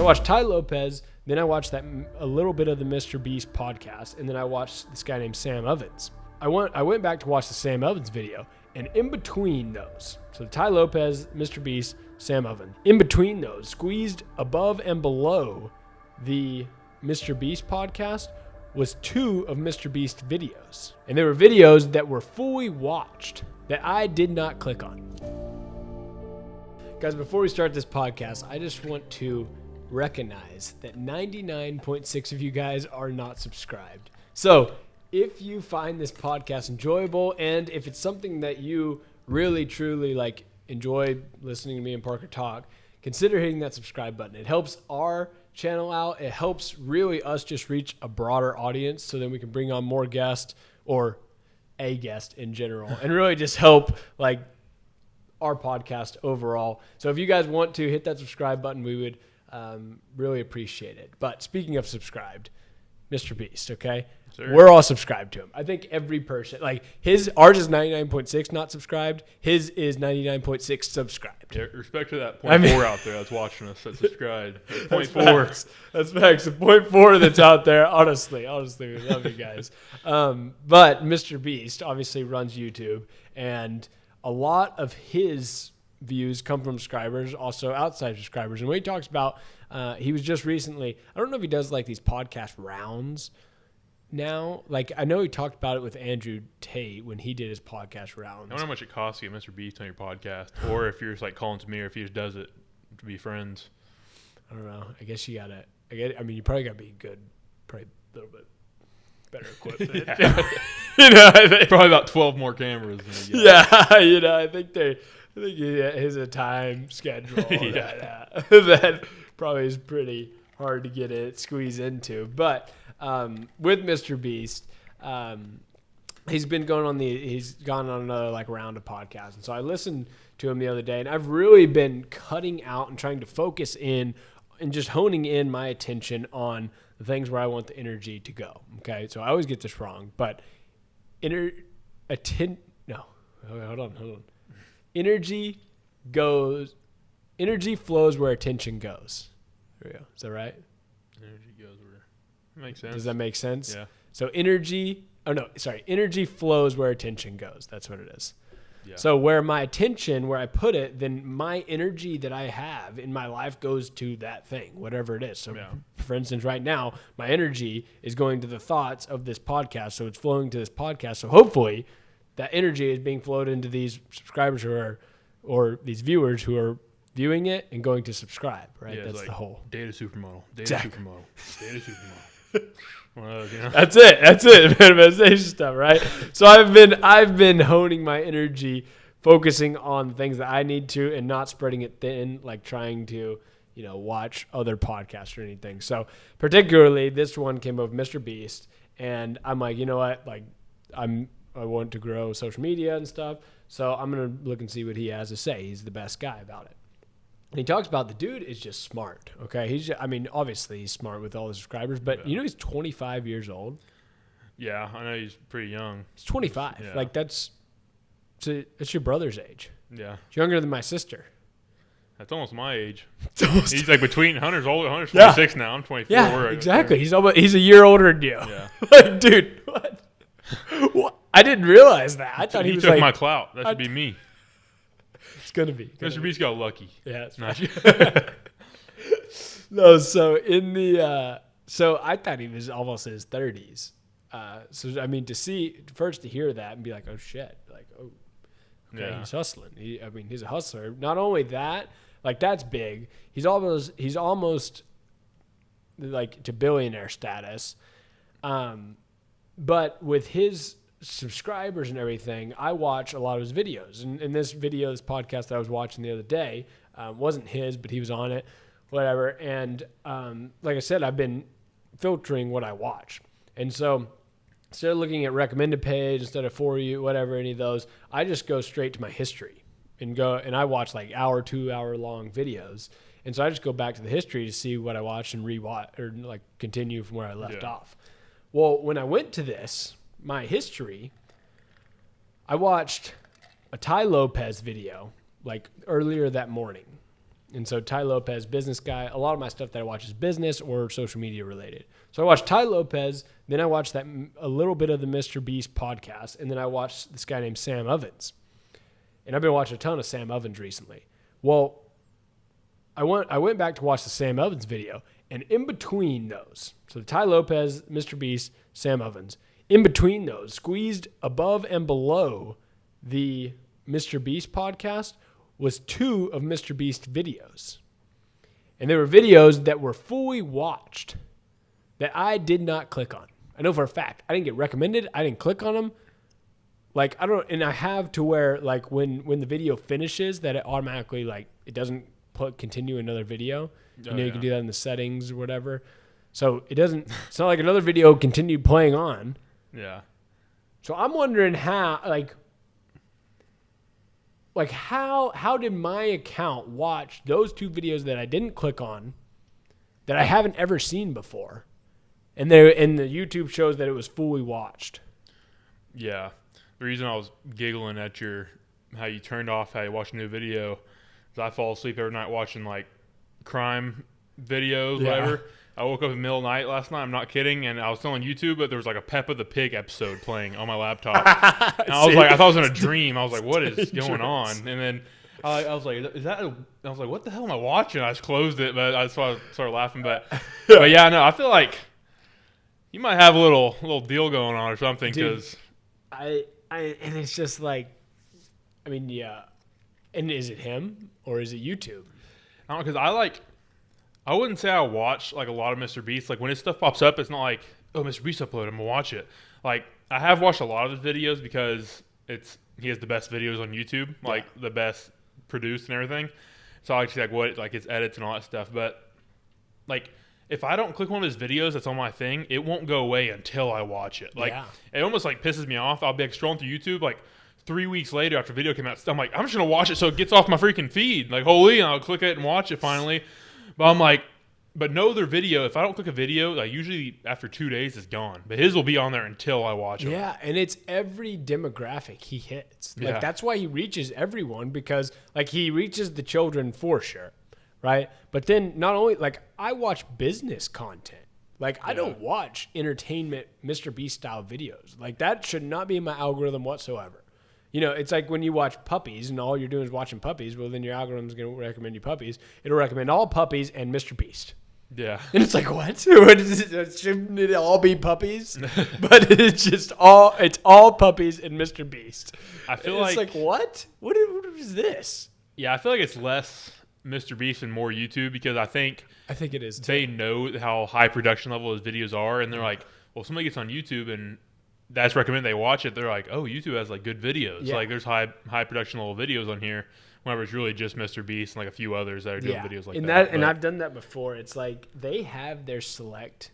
So I watched Ty Lopez, then I watched a little bit of the MrBeast podcast, and then I watched this guy named Sam Ovens. I went back to watch the Sam Ovens video, and in between those, so Ty Lopez, MrBeast, Sam Ovens, in between those, squeezed above and below the MrBeast podcast, was 2 of MrBeast videos. And they were videos that were fully watched that I did not click on. Guys, before we start this podcast, I just want to recognize that 99.6 of you guys are not subscribed. So if you find this podcast enjoyable, and if it's something that you really, truly like enjoy listening to me and Parker talk, consider hitting that subscribe button. It helps our channel out. It helps really us just reach a broader audience so then we can bring on more guests or a guest in general and really just help like our podcast overall. So if you guys want to hit that subscribe button, we would really appreciate it. But speaking of subscribed, MrBeast, okay? Sure. We're all subscribed to him. I think every person, like ours is 99.6 not subscribed. His is 99.6 subscribed. Yeah, respect to that 0.4 out there that's watching us that's subscribed. 0.4. That's facts. The 0.4 that's out there. Honestly, we love you guys. But MrBeast obviously runs YouTube, and a lot of his views come from subscribers, also outside subscribers. And when he talks about, he was just recently, I don't know if he does like these podcast rounds now. Like I know he talked about it with Andrew Tate when he did his podcast rounds. I don't know how much it costs to get MrBeast on your podcast, or if you're just like calling to me, or if he just does it to be friends. I don't know. I guess you gotta. You probably gotta be good, probably a little bit better equipment. I think probably about 12 more cameras. Yeah, I think he has a time schedule that probably is pretty hard to squeeze into. But with MrBeast, he's gone on another like round of podcasts, and so I listened to him the other day, and I've really been cutting out and trying to focus in and just honing in my attention on the things where I want the energy to go. Okay, so I always get this wrong, but energy flows where attention goes. There we go. Is that right? Energy goes where it makes sense. Does that make sense? Yeah. So energy flows where attention goes. That's what it is. Yeah. So where my attention, where I put it, then my energy that I have in my life goes to that thing, whatever it is. So for instance, right now, my energy is going to the thoughts of this podcast. So it's flowing to this podcast. So hopefully that energy is being flowed into these subscribers or these viewers who are viewing it and going to subscribe, right? Yeah, that's like the whole. Data supermodel. Exactly. One of those, That's it. Manifestation stuff, right? So I've been honing my energy, focusing on things that I need to, and not spreading it thin, like trying to, watch other podcasts or anything. So particularly this one came up with MrBeast, and I'm like, you know what? Like I want to grow social media and stuff, so I'm gonna look and see what he has to say. He's the best guy about it. And he talks about the dude is just smart, okay? Obviously he's smart with all his subscribers, but he's 25 years old. Yeah, I know he's pretty young. He's 25. Yeah. Like that's your brother's age. Yeah. He's younger than my sister. That's almost my age. He's like between Hunter's older. Hunter's 26 now. I'm 24. Yeah, exactly. He's a year older than you. Yeah. Like, dude, what? I didn't realize that. I thought he was took like my clout. That should be me. It's gonna be. MrBeast got lucky. Yeah, it's not. No, so so I thought he was almost in his 30s. To hear that and be like, oh shit, like, oh, okay, he's hustling. He's a hustler. Not only that, like that's big. He's almost like to billionaire status. But with his subscribers and everything, I watch a lot of his videos. And this podcast that I was watching the other day wasn't his, but he was on it, whatever. And like I said, I've been filtering what I watch. And so instead of looking at recommended page, instead of For You, whatever, any of those, I just go straight to my history and I watch like 2 hour long videos. And so I just go back to the history to see what I watched and rewatch or like continue from where I left off. Well, when I went to my history, I watched a Ty Lopez video like earlier that morning. And so Ty Lopez, business guy. A lot of my stuff that I watch is business or social media related. So I watch Ty Lopez, then I watch a little bit of the MrBeast podcast, and then I watch this guy named Sam Ovens. And I've been watching a ton of Sam Ovens recently. Well, I went back to watch the Sam Ovens video, and in between those, so the Ty Lopez, MrBeast, Sam Ovens, in between those, squeezed above and below the MrBeast podcast, was 2 of MrBeast videos. And they were videos that were fully watched that I did not click on. I know for a fact. I didn't get recommended. I didn't click on them. Like, I don't, and I have to where, like, when the video finishes, that it automatically, like, it doesn't continue another video. You can do that in the settings or whatever. So it's not like another video continued playing on. Yeah. So I'm wondering how how did my account watch those 2 videos that I didn't click on, that I haven't ever seen before, and the YouTube shows that it was fully watched. Yeah. The reason I was giggling at how you turned off how you watch a new video is I fall asleep every night watching like crime videos, whatever. I woke up in the middle of the night last night. I'm not kidding. And I was still on YouTube, but there was like a Peppa the Pig episode playing on my laptop. And I was like, I thought it was in a dream. I was like, what is going on? And then I was like, I was like, what the hell am I watching? I just closed it, but I started laughing. But yeah, no, I feel like you might have a little deal going on or something. Because and it's just like, I mean, yeah. And is it him or is it YouTube? I don't know, because I wouldn't say I watch like a lot of MrBeast. Like when his stuff pops up, it's not like, oh, MrBeast uploaded, I'm gonna watch it. Like I have watched a lot of his videos because he has the best videos on YouTube, like the best produced and everything. So I like to see like his edits and all that stuff. But like if I don't click one of his videos that's on my thing, it won't go away until I watch it. Like it almost like pisses me off. I'll be like scrolling through YouTube like 3 weeks later after the video came out, I'm like, I'm just gonna watch it so it gets off my freaking feed. Like holy, and I'll click it and watch it finally. But I'm like, but no other video, if I don't click a video, like usually after 2 days it's gone. But his will be on there until I watch it. Yeah, and it's every demographic he hits. Like that's why he reaches everyone, because like he reaches the children for sure, right? But then not only, like I watch business content. Like I don't watch entertainment MrBeast style videos. Like that should not be in my algorithm whatsoever. You know, it's like when you watch puppies and all you're doing is watching puppies. Well, then your algorithm's going to recommend you puppies. It'll recommend all puppies and MrBeast. Yeah. And it's like, what? Shouldn't it all be puppies? But it's all puppies and MrBeast. I feel it's like what? What is this? Yeah, I feel like it's less MrBeast and more YouTube, because I think it is too. They know how high production level his videos are, and they're like, well, if somebody gets on YouTube and that's recommended they watch it, they're like, oh, YouTube has like good videos. Like there's high production level videos on here. Whenever it's really just MrBeast and like a few others that are doing videos like that. And I've done that before. It's like they have their select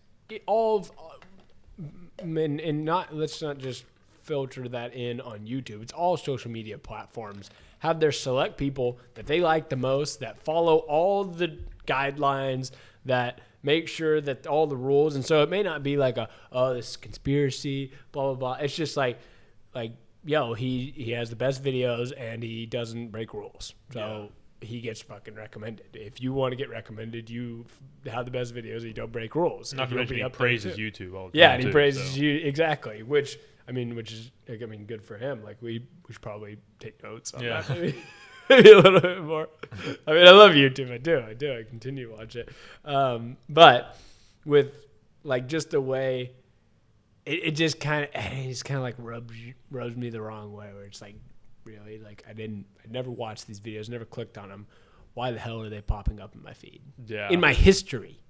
and let's not just filter that in on YouTube. It's all social media platforms have their select people that they like the most, that follow all the guidelines, that make sure that all the rules. And so it may not be like this conspiracy, blah, blah, blah. It's just like, yo, he has the best videos and he doesn't break rules. So he gets fucking recommended. If you want to get recommended, you have the best videos and you don't break rules. Not to mention he praises YouTube all the time. Yeah, and he praises you. Exactly. Which is good for him. Like we should probably take notes on that. Maybe a little bit more. I mean, I love YouTube. I do. I continue to watch it. But with like just the way it just kind of like rubs me the wrong way, where it's like, really, like I never watched these videos, never clicked on them. Why the hell are they popping up in my feed? Yeah. In my history.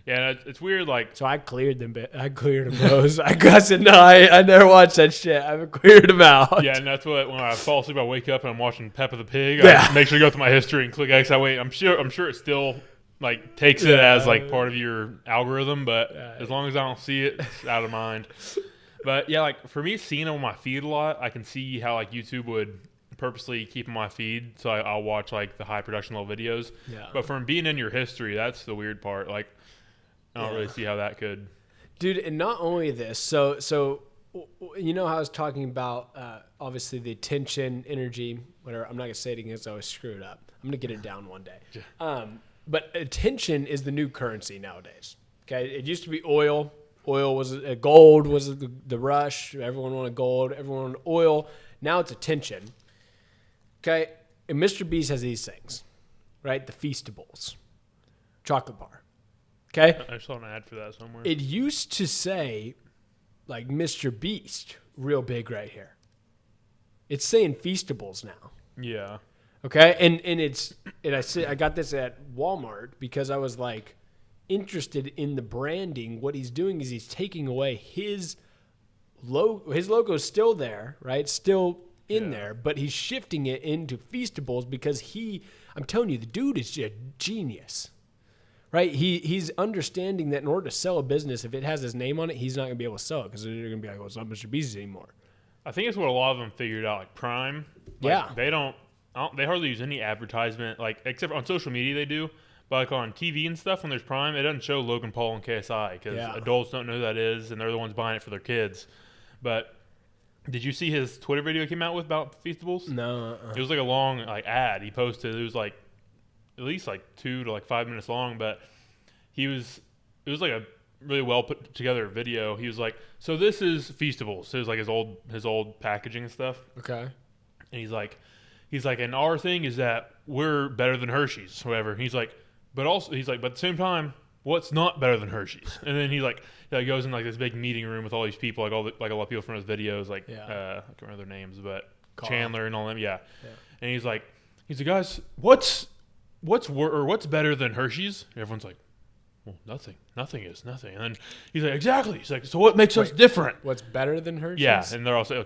Yeah, it's weird. Like, so I cleared them. I cleared them those. I said no. I never watched that shit. I cleared them out. Yeah, and that's what when I fall asleep, I wake up and I'm watching Peppa the Pig. I make sure to go through my history and click X. I'm sure it still like takes it as like part of your algorithm, but as long as I don't see it, it's out of mind. But yeah, like for me, seeing it on my feed a lot, I can see how like YouTube would purposely keep in my feed, so I'll watch like the high production level videos. Yeah. But from being in your history, that's the weird part. Like, I don't really see how that could. Dude, and not only this, so You know how I was talking about, obviously, the attention, energy, whatever. I'm not going to say it again because I always screw it up. I'm going to get it down one day. Yeah. But attention is the new currency nowadays. Okay, it used to be oil. Oil was gold was the rush. Everyone wanted gold. Everyone wanted oil. Now it's attention. Okay, and MrBeast has these things, right? The Feastables, chocolate bar. Okay, I saw an ad for that somewhere. it used to say, like, MrBeast, real big right here. It's saying Feastables now. Yeah. Okay, I got this at Walmart because I was like interested in the branding. What he's doing is he's taking away his logo. His logo is still there, right? Still in there, but he's shifting it into Feastables because I'm telling you, the dude is a genius. Right, he's understanding that in order to sell a business, if it has his name on it, he's not going to be able to sell it because they're going to be like, "Well, it's not MrBeast anymore." I think it's what a lot of them figured out. Like Prime, they hardly use any advertisement, like except on social media they do, but like on TV and stuff when there's Prime, it doesn't show Logan Paul and KSI because adults don't know who that is and they're the ones buying it for their kids. But did you see his Twitter video he came out with about Feastables? No, It was like a long ad he posted. It was like at least like 2 to 5 minutes long, but it was like a really well put together video. He was like, "So this is Feastables." So it was like his old packaging and stuff. Okay. And he's like, and our thing is that we're better than Hershey's, whatever. He's like, but at the same time, what's not better than Hershey's? And then he goes in like this big meeting room with all these people, like a lot of people from his videos, I can't remember their names, but Carl. Chandler and all them, yeah. And he's like, guys, what's better than Hershey's? And everyone's like, well, nothing is nothing. And then he's like, exactly. He's like, so what makes us different? What's better than Hershey's? Yeah, and they're also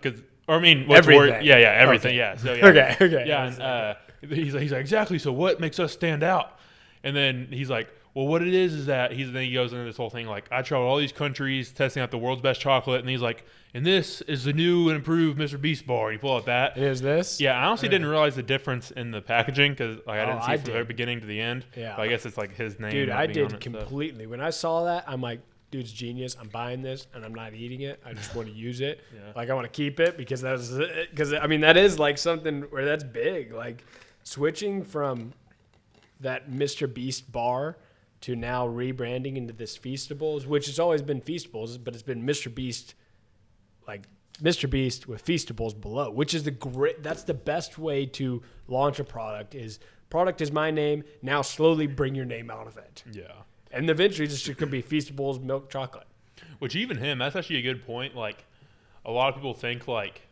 everything. Everything. Everything. Okay. Yeah. So, yeah. Okay. Yeah, and he's like, exactly. So what makes us stand out? And then he's like, well, what it is that then he goes into this whole thing like, I traveled all these countries testing out the world's best chocolate, and he's like, and this is the new and improved MrBeast bar. And you pull out that. It is this? Yeah, I honestly didn't realize the difference in the packaging because I didn't see it from the very beginning to the end. Yeah. But I guess it's like his name. Dude, I did completely. When I saw that, I'm like, dude's genius. I'm buying this, and I'm not eating it. I just want to use it. Yeah. Like, I want to keep it because that is like something where that's big. Like, switching from that MrBeast bar to now rebranding into this Feastables, which has always been Feastables, but it's been MrBeast, like MrBeast with Feastables below, which is that's the best way to launch a product is my name. Now slowly bring your name out of it. Yeah. And eventually it's just going to be Feastables milk chocolate. Which even him, that's actually a good point. Like a lot of people think like,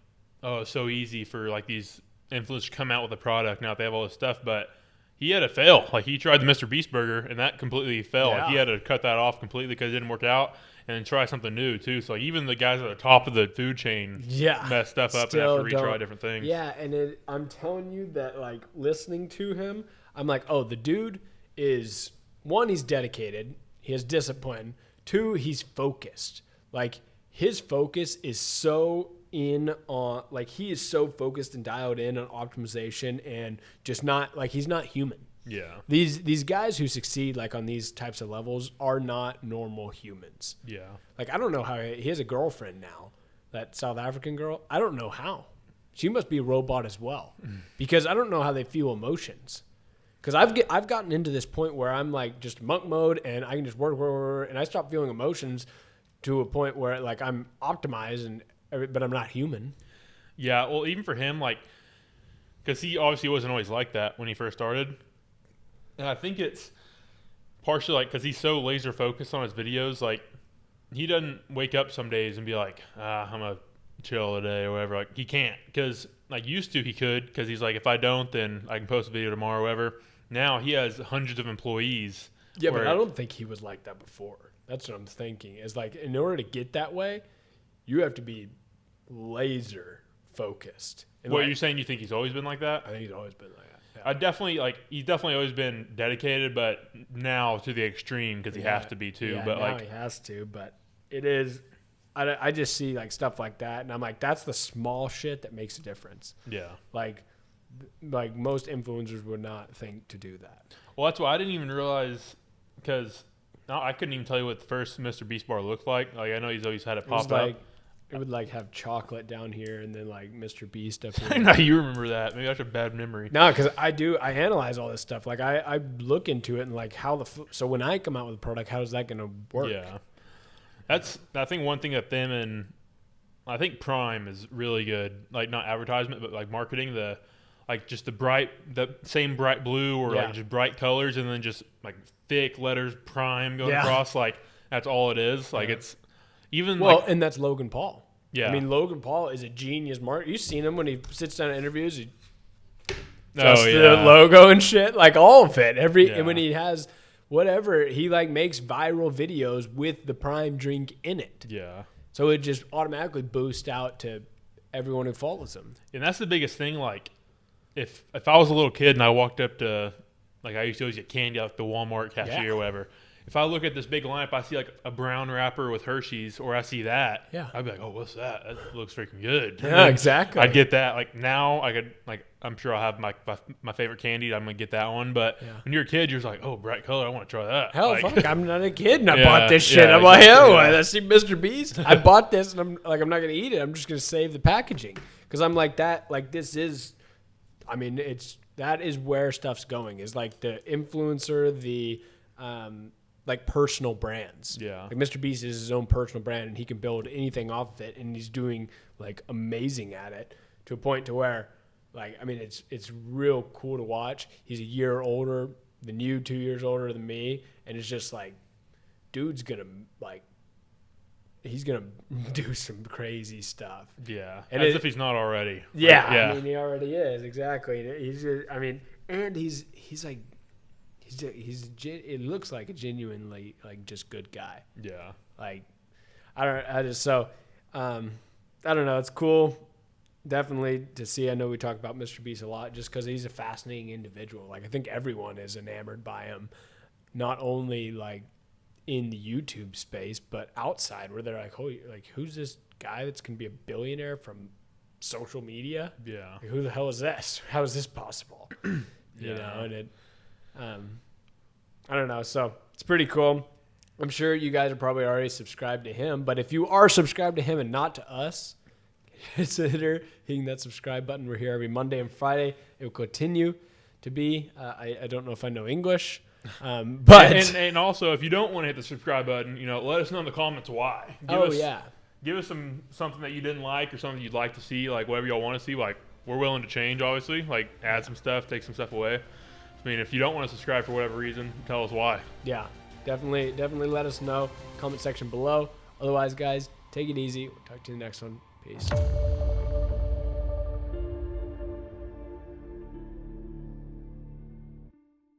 oh, it's so easy for like these influencers to come out with a product now that they have all this stuff, but he had to fail. Like he tried the MrBeast burger and that completely failed. Yeah. Like, he had to cut that off completely because it didn't work out and then try something new too. So like, even the guys at the top of the food chain messed stuff up and have to retry different things. Yeah, and I'm telling you that like listening to him, I'm like, oh, the dude is, one, he's dedicated. He has discipline. 2, he's focused. Like his focus is so he is so focused and dialed in on optimization and just not like he's not human. Yeah. These guys who succeed like on these types of levels are not normal humans. Yeah. Like I don't know how he has a girlfriend now, that South African girl. I don't know how. She must be a robot as well, because I don't know how they feel emotions. Because I've gotten into this point where I'm like just monk mode and I can just work, and I stop feeling emotions to a point where like I'm optimized but I'm not human. Yeah, well, even for him, like, because he obviously wasn't always like that when he first started. And I think it's partially like because he's so laser focused on his videos, like he doesn't wake up some days and be like, I'm gonna chill today or whatever. Like he can't, because like used to he could, because he's like, if I don't, then I can post a video tomorrow or whatever. Now he has hundreds of employees. Yeah, but I don't think he was like that before. That's what I'm thinking. Is like in order to get that way, you have to be laser focused. And what are you saying? You think he's always been like that? I think he's always been like that. Yeah. He's definitely always been dedicated, but now to the extreme because he has to be too. Yeah, but now like he has to. But it is. I just see like stuff like that, and I'm like, that's the small shit that makes a difference. Yeah. Like most influencers would not think to do that. Well, that's why I didn't even realize, because I couldn't even tell you what the first MrBeast bar looked like. Like I know he's always had it pop up. It would like have chocolate down here and then like MrBeast up I here. know you remember that. Maybe that's a bad memory. No, because I analyze all this stuff. Like I look into it and like how so when I come out with a product, how is that going to work? Yeah, that's I think one thing that them and I think Prime is really good. Like not advertisement, but like marketing. Just the same bright blue or like just bright colors, and then just like thick letters Prime going across. Like that's all it is. Like it's even and that's Logan Paul. Yeah, I mean Logan Paul is a genius marketer. You've seen him when he sits down in interviews. He the logo and shit, like all of it. And when he has whatever, he like makes viral videos with the Prime drink in it. Yeah. So it just automatically boosts out to everyone who follows him. And that's the biggest thing. Like, if I was a little kid and I walked up to, like, I used to always get candy out the Walmart cashier or whatever. If I look at this big lineup, I see like a brown wrapper with Hershey's, or I see that, I'd be like, oh, what's that? That looks freaking good. Yeah, exactly. I'd get that. Like now, I could like I'm sure I'll have my favorite candy. I'm gonna get that one. But when you're a kid, you're just like, oh, bright color. I want to try that. Hell, like, fuck! I'm not a kid, and I bought this shit. I'm like, oh, I see MrBeast. I bought this, and I'm not gonna eat it. I'm just gonna save the packaging because I'm like that. Like this is, I mean, that is where stuff's going. Is like the influencer, the like personal brands. Yeah. Like MrBeast is his own personal brand, and he can build anything off of it, and he's doing like amazing at it to a point to where, like, I mean, it's real cool to watch. He's a year older than you, 2 years older than me, and it's just like, dude's gonna like, he's gonna do some crazy stuff. Yeah, and as if he's not already. Yeah, like, yeah. I mean, he already is exactly. He's just, I mean, and he's like. It looks like a genuinely like just good guy. Yeah. Like, I don't know. It's cool, definitely to see. I know we talk about MrBeast a lot just because he's a fascinating individual. Like I think everyone is enamored by him, not only like in the YouTube space but outside where they're like, holy, like who's this guy that's gonna be a billionaire from social media? Yeah. Like, who the hell is this? How is this possible? You know, and it. I don't know. So it's pretty cool. I'm sure you guys are probably already subscribed to him, but if you are subscribed to him and not to us, consider hitting that subscribe button. We're here every Monday and Friday. It will continue to be. I don't know if I know English, but and also if you don't want to hit the subscribe button, let us know in the comments why. Give us something that you didn't like or something you'd like to see, like whatever y'all want to see. Like we're willing to change, obviously. Like add some stuff, take some stuff away. I mean, if you don't want to subscribe for whatever reason, tell us why. Yeah, definitely let us know. Comment section below. Otherwise, guys, take it easy. We'll talk to you in the next one. Peace.